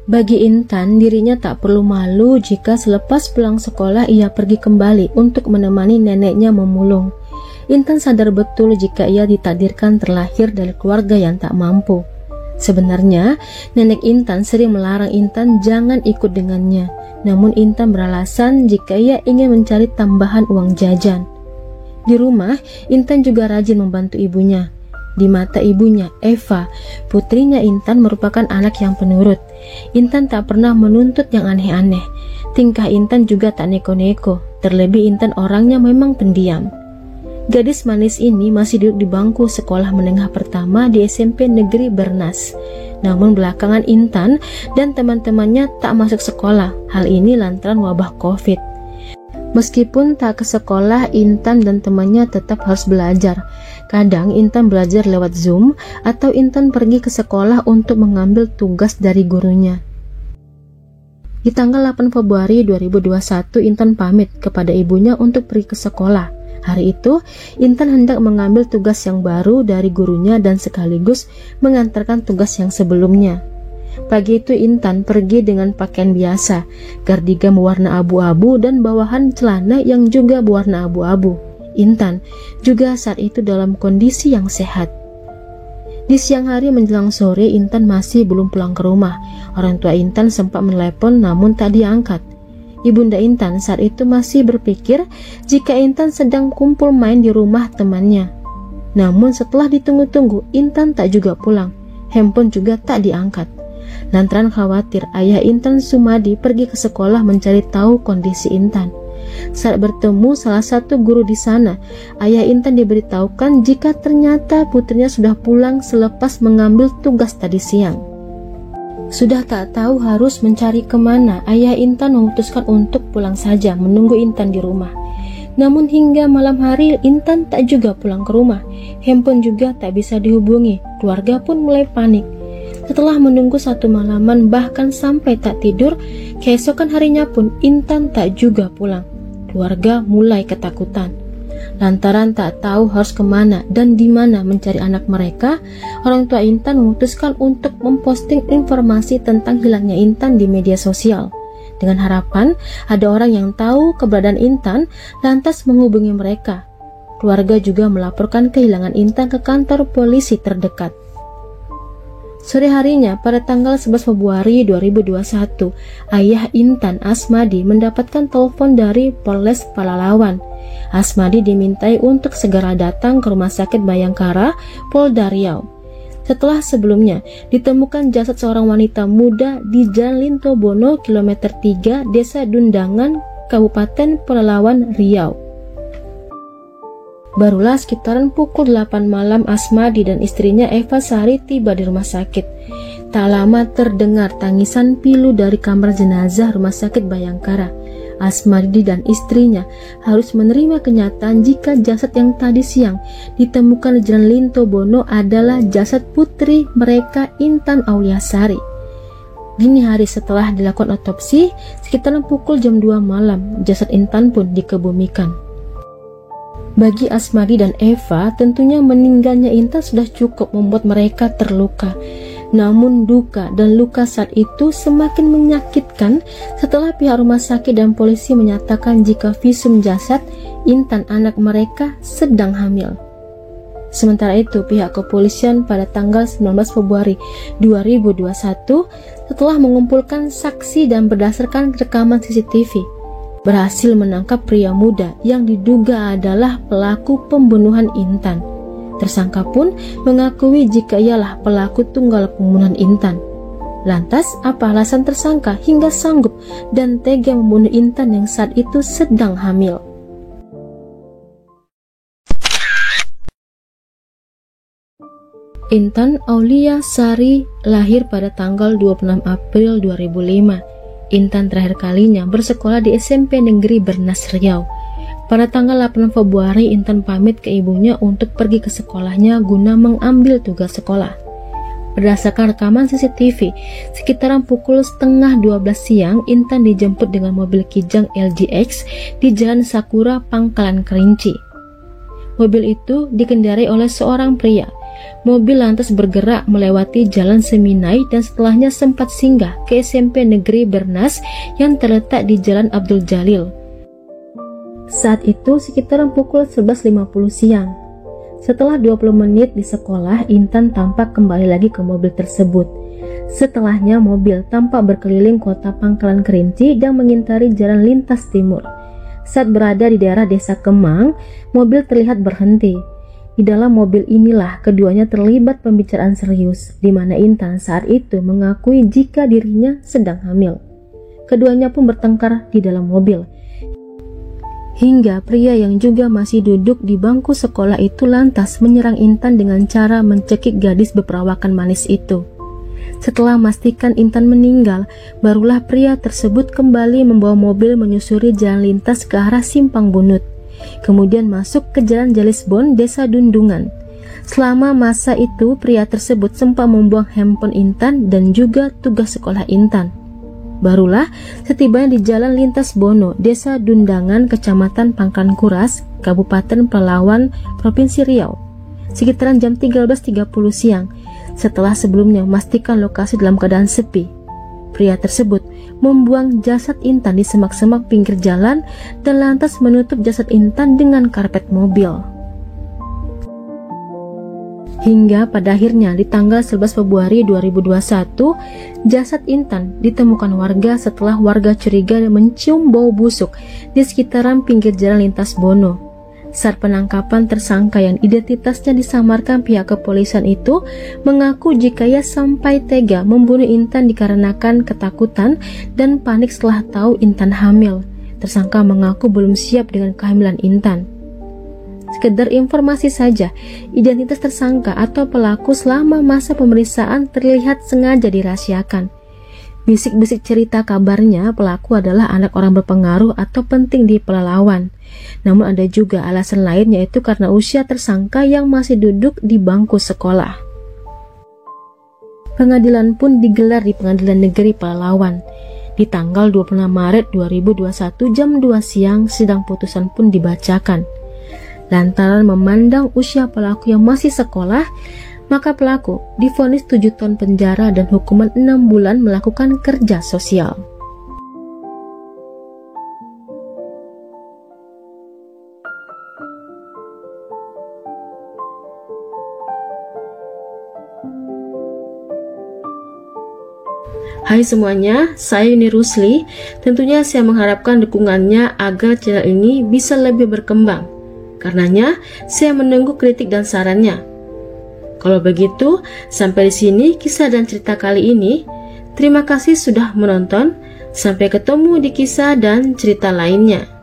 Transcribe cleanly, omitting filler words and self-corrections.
Bagi Intan, dirinya tak perlu malu jika selepas pulang sekolah ia pergi kembali untuk menemani neneknya memulung. Intan sadar betul jika ia ditakdirkan terlahir dari keluarga yang tak mampu. Sebenarnya, nenek Intan sering melarang Intan jangan ikut dengannya. Namun Intan beralasan jika ia ingin mencari tambahan uang jajan. Di rumah, Intan juga rajin membantu ibunya. Di mata ibunya, Eva, putrinya Intan merupakan anak yang penurut. Intan tak pernah menuntut yang aneh-aneh. Tingkah Intan juga tak neko-neko. Terlebih Intan orangnya memang pendiam. Gadis manis ini masih duduk di bangku sekolah menengah pertama di SMP Negeri Bernas. Namun belakangan Intan dan teman-temannya tak masuk sekolah. Hal ini lantaran wabah COVID. Meskipun tak ke sekolah, Intan dan temannya tetap harus belajar. Kadang Intan belajar lewat Zoom atau Intan pergi ke sekolah untuk mengambil tugas dari gurunya. Di tanggal 8 Februari 2021, Intan pamit kepada ibunya untuk pergi ke sekolah. Hari itu, Intan hendak mengambil tugas yang baru dari gurunya dan sekaligus mengantarkan tugas yang sebelumnya. Pagi itu Intan pergi dengan pakaian biasa, kardigan berwarna abu-abu dan bawahan celana yang juga berwarna abu-abu. Intan juga saat itu dalam kondisi yang sehat. Di siang hari menjelang sore, Intan masih belum pulang ke rumah. Orang tua Intan sempat menelepon namun tak diangkat. Ibunda Intan saat itu masih berpikir jika Intan sedang kumpul main di rumah temannya. Namun setelah ditunggu-tunggu, Intan tak juga pulang. Handphone juga tak diangkat. Lantaran khawatir, ayah Intan Sumadi pergi ke sekolah mencari tahu kondisi Intan. Saat bertemu salah satu guru di sana, ayah Intan diberitahukan jika ternyata putrinya sudah pulang selepas mengambil tugas tadi siang. Sudah tak tahu harus mencari kemana, ayah Intan memutuskan untuk pulang saja menunggu Intan di rumah. Namun hingga malam hari Intan tak juga pulang ke rumah. Handphone juga tak bisa dihubungi. Keluarga pun mulai panik. Setelah menunggu satu malaman bahkan sampai tak tidur, keesokan harinya pun Intan tak juga pulang. Keluarga mulai ketakutan. Lantaran tak tahu harus kemana dan di mana mencari anak mereka, orang tua Intan memutuskan untuk memposting informasi tentang hilangnya Intan di media sosial. Dengan harapan ada orang yang tahu keberadaan Intan lantas menghubungi mereka. Keluarga juga melaporkan kehilangan Intan ke kantor polisi terdekat. Sore harinya pada tanggal 11 Februari 2021, ayah Intan, Asmadi, mendapatkan telepon dari Polres Pelalawan. Asmadi dimintai untuk segera datang ke Rumah Sakit Bayangkara, Polda Riau. Setelah sebelumnya ditemukan jasad seorang wanita muda di Jalan Lintobono, kilometer 3, Desa Dundangan, Kabupaten Pelalawan, Riau. Barulah sekitaran pukul 8 malam Asmadi dan istrinya Eva Sari tiba di rumah sakit. Tak lama terdengar tangisan pilu dari kamar jenazah Rumah Sakit Bayangkara. Asmadi dan istrinya harus menerima kenyataan jika jasad yang tadi siang ditemukan di Jalan Lintobono adalah jasad putri mereka, Intan Auliasari. Dini hari setelah dilakukan otopsi, sekitaran pukul jam 2 malam, jasad Intan pun dikebumikan. Bagi Asmadi dan Eva, tentunya meninggalnya Intan sudah cukup membuat mereka terluka. Namun duka dan luka saat itu semakin menyakitkan setelah pihak rumah sakit dan polisi menyatakan jika visum jasad Intan anak mereka sedang hamil. Sementara itu, pihak kepolisian pada tanggal 19 Februari 2021 setelah mengumpulkan saksi dan berdasarkan rekaman CCTV, berhasil menangkap pria muda yang diduga adalah pelaku pembunuhan Intan. Tersangka pun mengakui jika ialah pelaku tunggal pembunuhan Intan. Lantas, apa alasan tersangka hingga sanggup dan tega membunuh Intan yang saat itu sedang hamil? Intan Auliasari lahir pada tanggal 26 April 2005. Intan terakhir kalinya bersekolah di SMP Negeri Bernas, Riau. Pada tanggal 8 Februari, Intan pamit ke ibunya untuk pergi ke sekolahnya guna mengambil tugas sekolah. Berdasarkan rekaman CCTV, sekitaran pukul setengah 12 siang, Intan dijemput dengan mobil Kijang LGX di Jalan Sakura, Pangkalan Kerinci. Mobil itu dikendarai oleh seorang pria. mobil lantas bergerak melewati Jalan Seminai dan setelahnya sempat singgah ke SMP Negeri Bernas yang terletak di Jalan Abdul Jalil. Saat itu sekitaran pukul 11.50 siang. Setelah 20 menit di sekolah, Intan tampak kembali lagi ke mobil tersebut. Setelahnya mobil tampak berkeliling kota Pangkalan Kerinci dan mengintari jalan lintas timur. Saat berada di daerah Desa Kemang, mobil terlihat berhenti. Di dalam mobil inilah keduanya terlibat pembicaraan serius, di mana Intan saat itu mengakui jika dirinya sedang hamil. Keduanya pun bertengkar di dalam mobil. Hingga pria yang juga masih duduk di bangku sekolah itu lantas menyerang Intan dengan cara mencekik gadis berperawakan manis itu. Setelah memastikan Intan meninggal, barulah pria tersebut kembali membawa mobil menyusuri jalan lintas ke arah Simpang Bunut. Kemudian masuk ke Jalan Jalisbon, Desa Dundungan. Selama masa itu, pria tersebut sempat membuang handphone Intan dan juga tugas sekolah Intan. Barulah setibanya di Jalan Lintas Bono, Desa Dundangan, Kecamatan Pangkalan Kuras, Kabupaten Pelalawan, Provinsi Riau, sekitaran jam 13.30 siang. Setelah sebelumnya memastikan lokasi dalam keadaan sepi, pria tersebut membuang jasad Intan di semak-semak pinggir jalan dan lantas menutup jasad Intan dengan karpet mobil. Hingga pada akhirnya di tanggal 11 Februari 2021, jasad Intan ditemukan warga setelah warga curiga mencium bau busuk di sekitaran pinggir jalan lintas Bono. Saat penangkapan, tersangka yang identitasnya disamarkan pihak kepolisian itu mengaku jika ia sampai tega membunuh Intan dikarenakan ketakutan dan panik setelah tahu Intan hamil. Tersangka mengaku belum siap dengan kehamilan Intan. Sekedar informasi saja, identitas tersangka atau pelaku selama masa pemeriksaan terlihat sengaja dirahasiakan. Bisik-bisik cerita kabarnya pelaku adalah anak orang berpengaruh atau penting di Pelalawan. Namun ada juga alasan lain, yaitu karena usia tersangka yang masih duduk di bangku sekolah. Pengadilan pun digelar di Pengadilan Negeri Pelalawan. Di tanggal 26 Maret 2021 jam 2 siang, sidang putusan pun dibacakan. Lantaran memandang usia pelaku yang masih sekolah, maka pelaku divonis 7 tahun penjara dan hukuman 6 bulan melakukan kerja sosial. Hai semuanya, saya Yuni Rusli. Tentunya saya mengharapkan dukungannya agar channel ini bisa lebih berkembang. Karenanya, saya menunggu kritik dan sarannya. Kalau begitu, sampai di sini kisah dan cerita kali ini. Terima kasih sudah menonton. Sampai ketemu di kisah dan cerita lainnya.